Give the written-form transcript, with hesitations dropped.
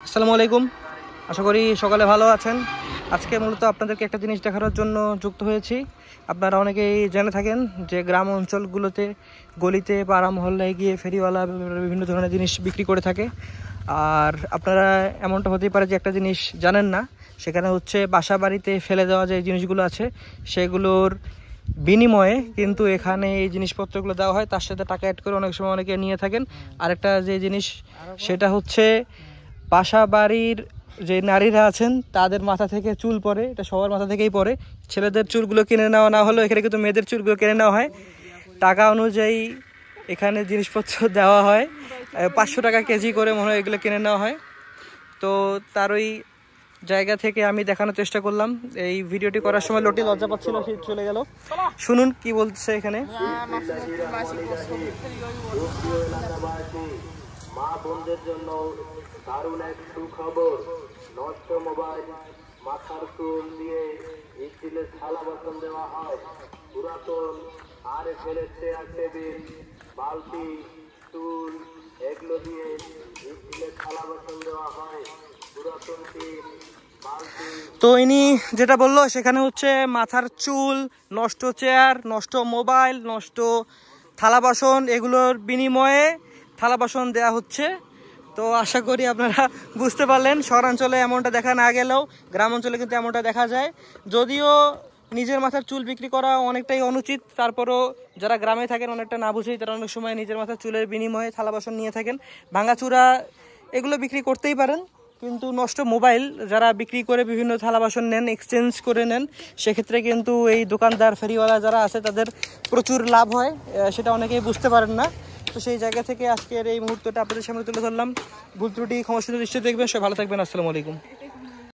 আসসালামু আলাইকুম। আশা করি সকালে ভালো আছেন। আজকে মূলত আপনাদেরকে একটা জিনিস দেখানোর জন্য যুক্ত হয়েছি। আপনারা অনেকেই জেনে থাকেন যে গ্রাম অঞ্চলগুলোতে গলিতে পাড়া মহল্লায় গিয়ে ফেরিওয়ালা বিভিন্ন ধরনের জিনিস বিক্রি করে থাকে। আর আপনারা এমনটা হতেই পারে যে একটা জিনিস জানেন না, সেখানে হচ্ছে বাসা বাড়িতে ফেলে দেওয়া যে জিনিসগুলো আছে সেগুলোর বিনিময়ে কিন্তু এখানে এই জিনিসপত্রগুলো দেওয়া হয়, তার সাথে টাকা অ্যাড করে অনেক সময় অনেকে নিয়ে থাকেন। আরেকটা যে জিনিস সেটা হচ্ছে বাসা বাড়ির যে নারীরা আছেন তাদের মাথা থেকে চুল পড়ে, এটা সবার মাথা থেকেই পড়ে। ছেলেদের চুলগুলো কিনে নেওয়া না হলেও এখানে কিন্তু মেয়েদের চুলগুলো কিনে নেওয়া হয়। টাকা অনুযায়ী এখানে জিনিসপত্র দেওয়া হয়, 500 টাকা কেজি করে মনে হয় এগুলো কিনে নেওয়া হয়। তো তার ওই জায়গা থেকে আমি দেখানোর চেষ্টা করলাম। এই ভিডিওটি করার সময় লোটি লজ্জা পাচ্ছিল, সে চলে গেল। শুনুন কি বলছে এখানে। মা বোনদের জন্য দারুণ এক সুখবর। নষ্ট মোবাইল, মাথার চুল দিয়ে স্টিলের থালা বাসন দেওয়া হয়। পুরাতন আর ফেলে চেয়ার টেবিল, বালতি, চুল এগুলো দিয়ে স্টিলের থালা বাসন দেওয়া হয়। পুরাতন টিন, বালতি। তো ইনি যেটা বললো সেখানে হচ্ছে মাথার চুল, নষ্ট চেয়ার, নষ্ট মোবাইল, নষ্ট থালা বাসন, এগুলোর বিনিময়ে থালা বাসন দেয়া হচ্ছে। তো আশা করি আপনারা বুঝতে পারলেন, শহরাঞ্চলে এমনটা দেখা না গেলেও গ্রাম অঞ্চলে কিন্তু এমনটা দেখা যায়। যদিও নিজের মাথার চুল বিক্রি করা অনেকটাই অনুচিত, তারপরও যারা গ্রামে থাকেন অনেকটা না বুঝেই তারা অনেক সময় নিজের মাথার চুলের বিনিময়ে থালা বাসন নিয়ে থাকেন। ভাঙাচুরা এগুলো বিক্রি করতেই পারেন, কিন্তু নষ্ট মোবাইল যারা বিক্রি করে বিভিন্ন থালা বাসন নেন, এক্সচেঞ্জ করে নেন, সেক্ষেত্রে কিন্তু এই দোকানদার ফেরিওয়ালা যারা আছে তাদের প্রচুর লাভ হয়, সেটা অনেকেই বুঝতে পারেন না। তো সেই জায়গা থেকে আজকের এই মুহূর্তটা আপনাদের সামনে তুলে ধরলাম। ভুল ত্রুটি ক্ষমাসুন্দর দৃষ্টিতে দেখবেন। সবাই ভালো থাকবেন। আসসালামু আলাইকুম।